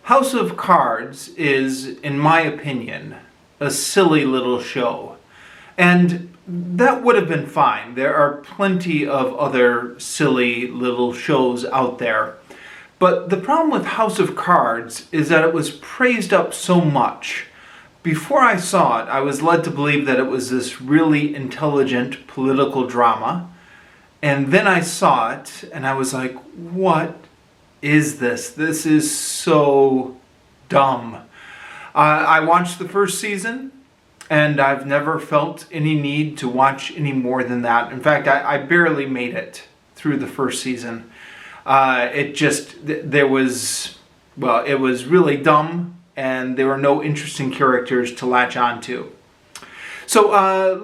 House of Cards is, in my opinion, a silly little show. And that would have been fine. There are plenty of other silly little shows out there. But the problem with House of Cards is that it was praised up so much. Before I saw it, I was led to believe that it was this really intelligent political drama. And then I saw it, and I was like, what is this? This is so dumb. I watched the first season, and I've never felt any need to watch any more than that. In fact, I barely made it through the first season. It was really dumb, and there were no interesting characters to latch on to. So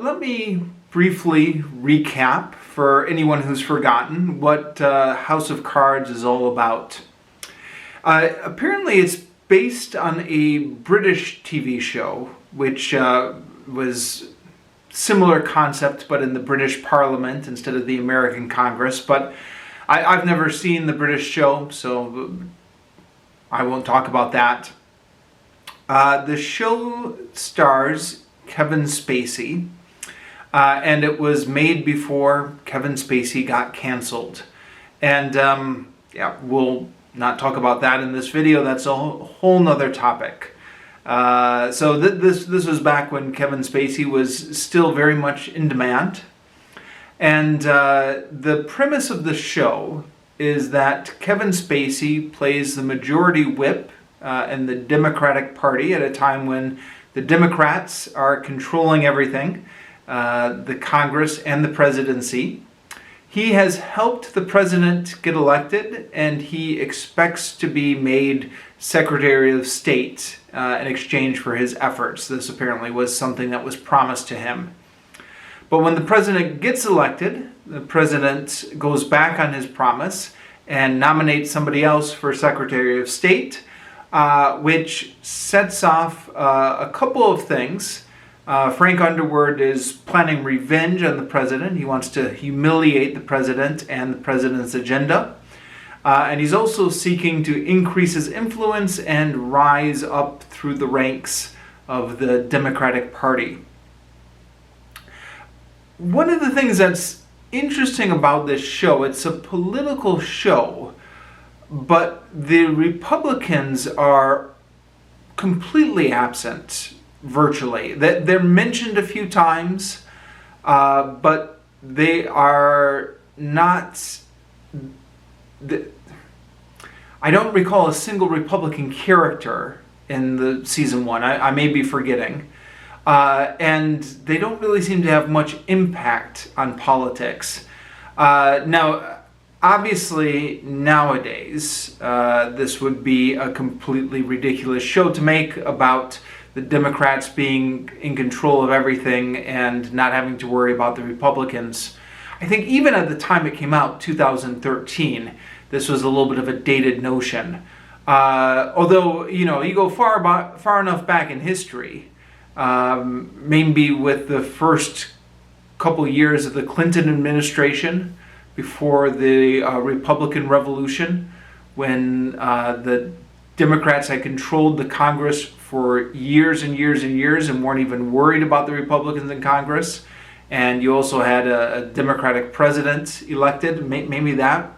let me briefly recap for anyone who's forgotten what House of Cards is all about. Apparently it's based on a British TV show, which was similar concept, but in the British Parliament instead of the American Congress. But I've never seen the British show, so I won't talk about that. The show stars Kevin Spacey, and it was made before Kevin Spacey got canceled. And we'll not talk about that in this video. That's a whole nother topic. So this was back when Kevin Spacey was still very much in demand. And the premise of the show is that Kevin Spacey plays the majority whip in the Democratic Party at a time when the Democrats are controlling everything, the Congress and the presidency. He has helped the president get elected, and he expects to be made Secretary of State in exchange for his efforts. This apparently was something that was promised to him. But when the president gets elected, the president goes back on his promise and nominates somebody else for Secretary of State, which sets off a couple of things. Frank Underwood is planning revenge on the president. He wants to humiliate the president and the president's agenda. And he's also seeking to increase his influence and rise up through the ranks of the Democratic Party. One of the things that's interesting about this show, it's a political show, but the Republicans are completely absent, virtually. They're mentioned a few times, but they are not... I don't recall a single Republican character in the season one. I may be forgetting. And they don't really seem to have much impact on politics. Now, obviously, nowadays, this would be a completely ridiculous show to make about the Democrats being in control of everything and not having to worry about the Republicans. I think even at the time it came out, 2013, this was a little bit of a dated notion. Although, you go far enough back in history, maybe with the first couple years of the Clinton administration before the Republican Revolution, when the Democrats had controlled the Congress for years and years and years and weren't even worried about the Republicans in Congress. And you also had a Democratic president elected. Maybe that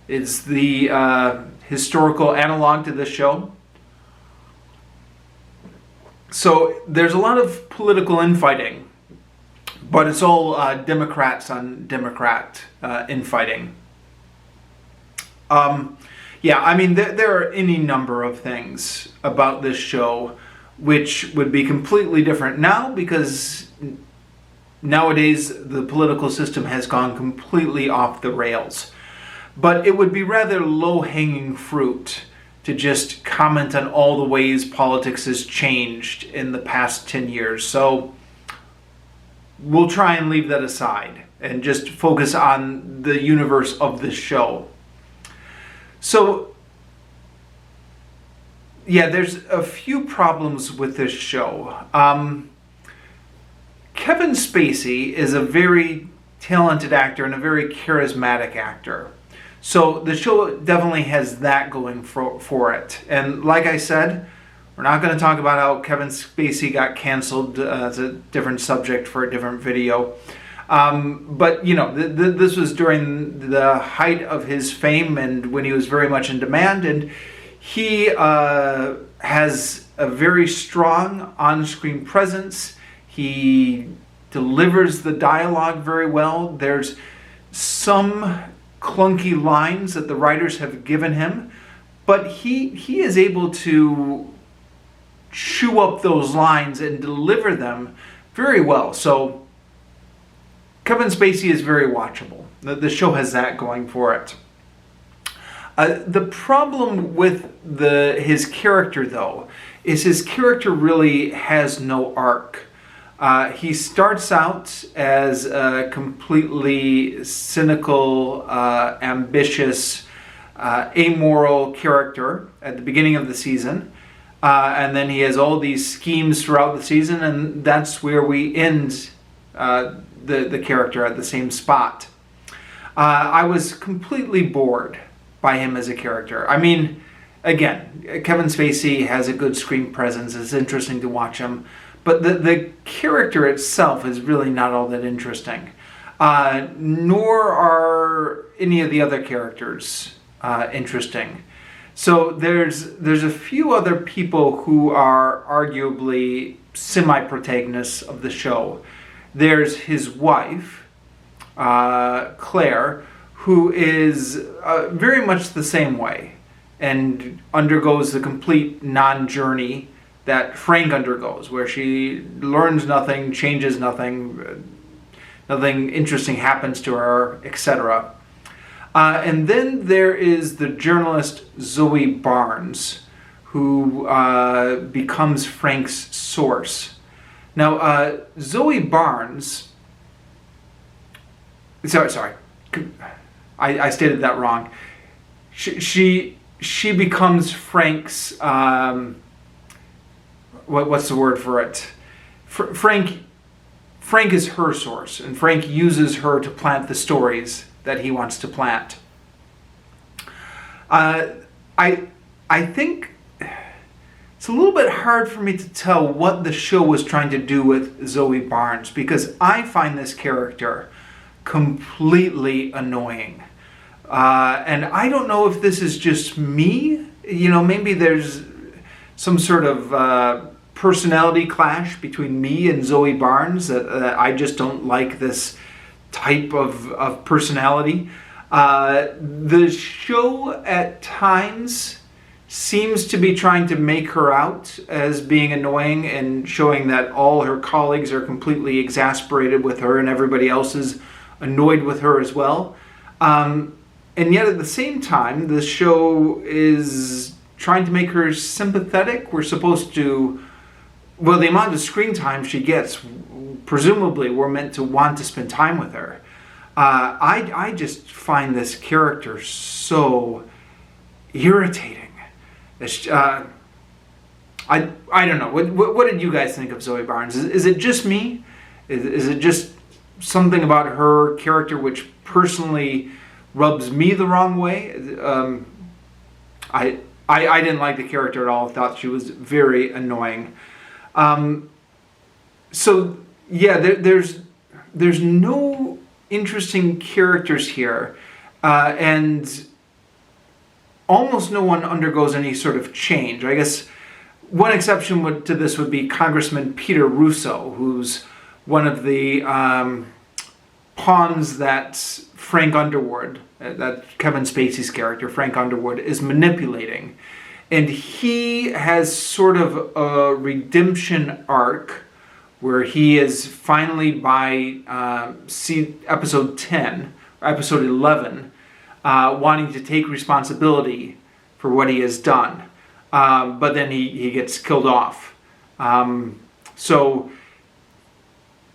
is the historical analog to this show. So there's a lot of political infighting, but it's all Democrats on Democrat infighting. There are any number of things about this show which would be completely different now, because nowadays the political system has gone completely off the rails. But it would be rather low-hanging fruit to just comment on all the ways politics has changed in the past 10 years. So we'll try and leave that aside and just focus on the universe of this show. So, there's a few problems with this show. Kevin Spacey is a very talented actor and a very charismatic actor. So the show definitely has that going for it. And like I said, we're not going to talk about how Kevin Spacey got canceled. It's a different subject for a different video. But, you know, this was during the height of his fame and when he was very much in demand. And he has a very strong on-screen presence. He delivers the dialogue very well. There's some clunky lines that the writers have given him, but he is able to chew up those lines and deliver them very well. So Kevin Spacey is very watchable. The show has that going for it. The problem with his character, though, is his character really has no arc. He starts out as a completely cynical, ambitious, amoral character at the beginning of the season. And then he has all these schemes throughout the season, and that's where we end the character at the same spot. I was completely bored by him as a character. I mean, again, Kevin Spacey has a good screen presence. It's interesting to watch him. But the character itself is really not all that interesting. Nor are any of the other characters interesting. So there's a few other people who are arguably semi-protagonists of the show. There's his wife, Claire, who is very much the same way and undergoes the complete non-journey that Frank undergoes, where she learns nothing, changes nothing, nothing interesting happens to her, etc. And then there is the journalist Zoe Barnes, who becomes Frank's source. Now, Zoe Barnes... Sorry. I stated that wrong. She becomes Frank's... what's the word for it? Frank is her source, and Frank uses her to plant the stories that he wants to plant. I think it's a little bit hard for me to tell what the show was trying to do with Zoe Barnes, because I find this character completely annoying. And I don't know if this is just me. You know, maybe there's some sort of personality clash between me and Zoe Barnes, that I just don't like this type of personality. The show at times seems to be trying to make her out as being annoying and showing that all her colleagues are completely exasperated with her and everybody else is annoyed with her as well. And yet at the same time, the show is trying to make her sympathetic. We're supposed to... Well, the amount of screen time she gets, presumably we're meant to want to spend time with her. I just find this character so irritating. I don't know. What did you guys think of Zoe Barnes? Is it just me? Is it just something about her character which personally rubs me the wrong way? I didn't like the character at all. I thought she was very annoying. So yeah, there's no interesting characters here, and almost no one undergoes any sort of change. I guess one exception to this would be Congressman Peter Russo, who's one of the pawns that Frank Underwood, that Kevin Spacey's character, Frank Underwood, is manipulating. And he has sort of a redemption arc where he is finally, by episode 10, or episode 11, wanting to take responsibility for what he has done. But then he gets killed off. So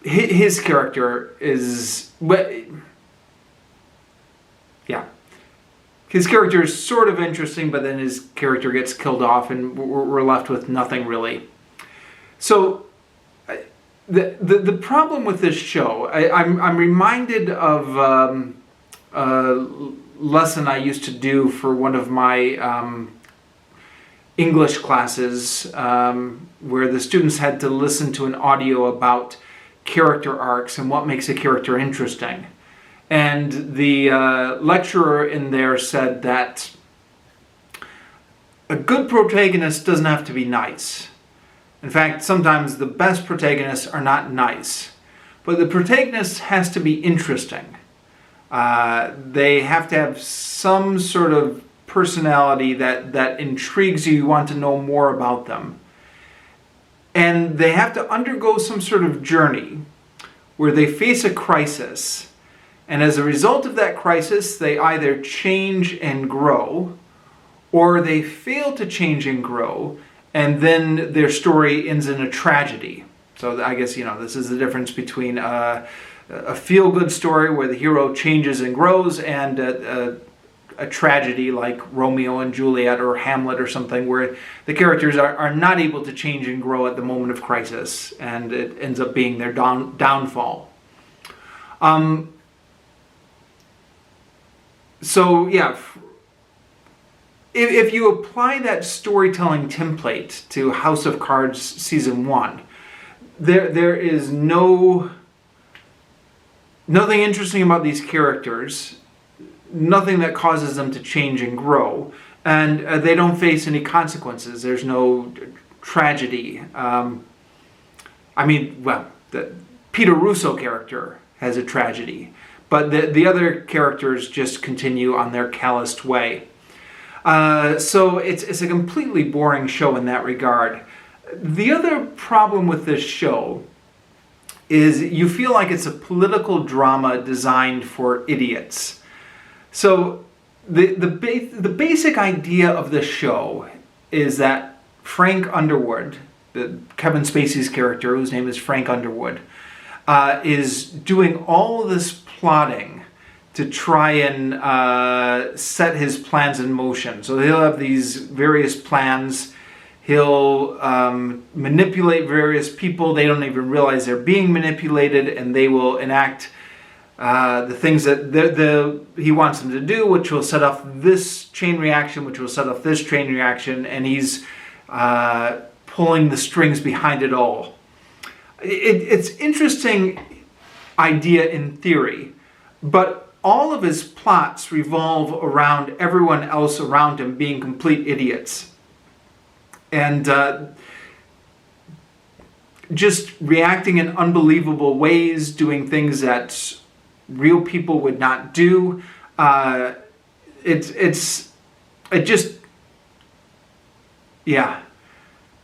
his character is... Yeah. His character is sort of interesting, but then his character gets killed off and we're left with nothing really. So the problem with this show, I'm reminded of lesson I used to do for one of my English classes, where the students had to listen to an audio about character arcs and what makes a character interesting. And the lecturer in there said that a good protagonist doesn't have to be nice. In fact, sometimes the best protagonists are not nice. But the protagonist has to be interesting. They have to have some sort of personality that intrigues you. You want to know more about them. And they have to undergo some sort of journey where they face a crisis. And as a result of that crisis, they either change and grow, or they fail to change and grow, and then their story ends in a tragedy. So I guess, this is the difference between a feel-good story where the hero changes and grows, and a tragedy like Romeo and Juliet or Hamlet or something, where the characters are not able to change and grow at the moment of crisis, and it ends up being their downfall. So yeah, if you apply that storytelling template to House of Cards Season 1, there is nothing interesting about these characters, nothing that causes them to change and grow, and they don't face any consequences. There's no tragedy. The Peter Russo character has a tragedy, but the other characters just continue on their calloused way. So it's a completely boring show in that regard. The other problem with this show is you feel like it's a political drama designed for idiots. So the basic idea of the show is that Frank Underwood, Kevin Spacey's character, whose name is Frank Underwood, is doing all of this plotting to try and set his plans in motion. So he'll have these various plans. He'll manipulate various people. They don't even realize they're being manipulated, and they will enact the things that he wants them to do, which will set off this chain reaction, which will set off this chain reaction, and he's pulling the strings behind it all. It's interesting idea in theory, but all of his plots revolve around everyone else around him being complete idiots. And just reacting in unbelievable ways, doing things that real people would not do. Yeah.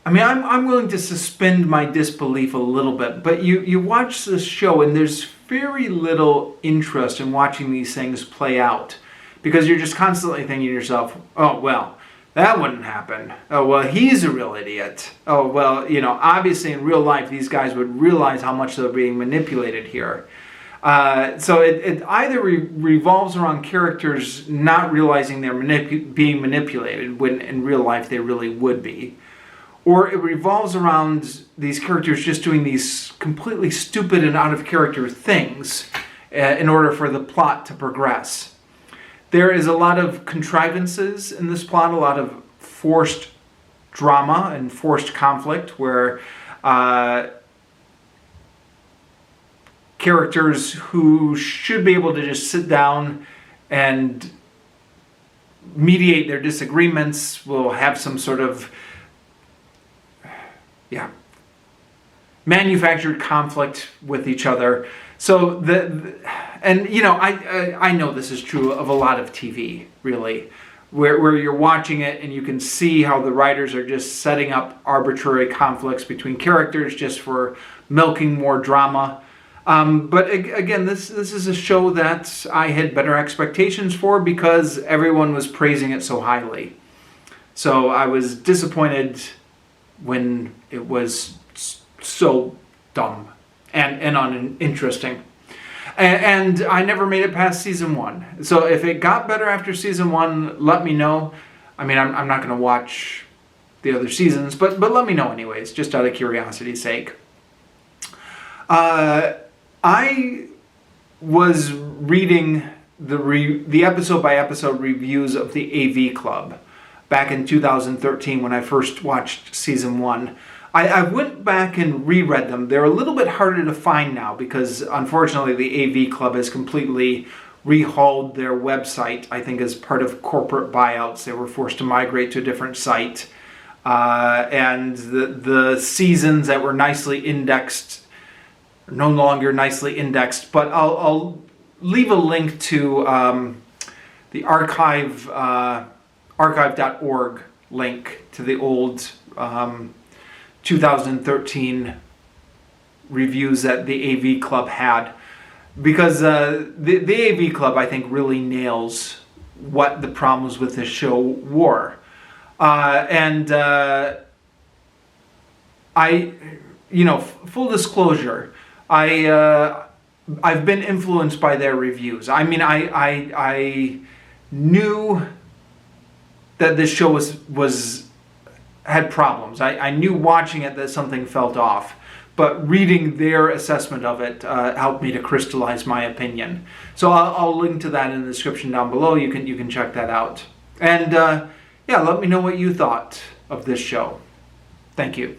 I'm willing to suspend my disbelief a little bit, but you watch this show and there's very little interest in watching these things play out, because you're just constantly thinking to yourself, oh, well, that wouldn't happen. Oh, well, he's a real idiot. Oh, well, obviously in real life, these guys would realize how much they're being manipulated here. So it either revolves around characters not realizing they're being manipulated when in real life they really would be, or it revolves around these characters just doing these completely stupid and out of character things in order for the plot to progress. There is a lot of contrivances in this plot, a lot of forced drama and forced conflict where characters who should be able to just sit down and mediate their disagreements will have some sort of manufactured conflict with each other. So I know this is true of a lot of TV, really, where you're watching it and you can see how the writers are just setting up arbitrary conflicts between characters just for milking more drama. But again, this is a show that I had better expectations for because everyone was praising it so highly. So I was disappointed when it was so dumb and uninteresting. And I never made it past season 1. So if it got better after season 1, let me know. I'm not going to watch the other seasons, but let me know anyways, just out of curiosity's sake. I was reading the episode by episode reviews of the AV Club back in 2013 when I first watched season 1. I went back and reread them. They're a little bit harder to find now because unfortunately the AV Club has completely rehauled their website, I think as part of corporate buyouts. They were forced to migrate to a different site. And the seasons that were nicely indexed are no longer nicely indexed. But I'll leave a link to the archive.org link to the old 2013 reviews that the AV Club had. Because the AV Club, I think, really nails what the problems with this show were. Full disclosure, I've been influenced by their reviews. I mean, I knew that this show had problems. I knew watching it that something felt off. But reading their assessment of it helped me to crystallize my opinion. So I'll link to that in the description down below. You can check that out. And let me know what you thought of this show. Thank you.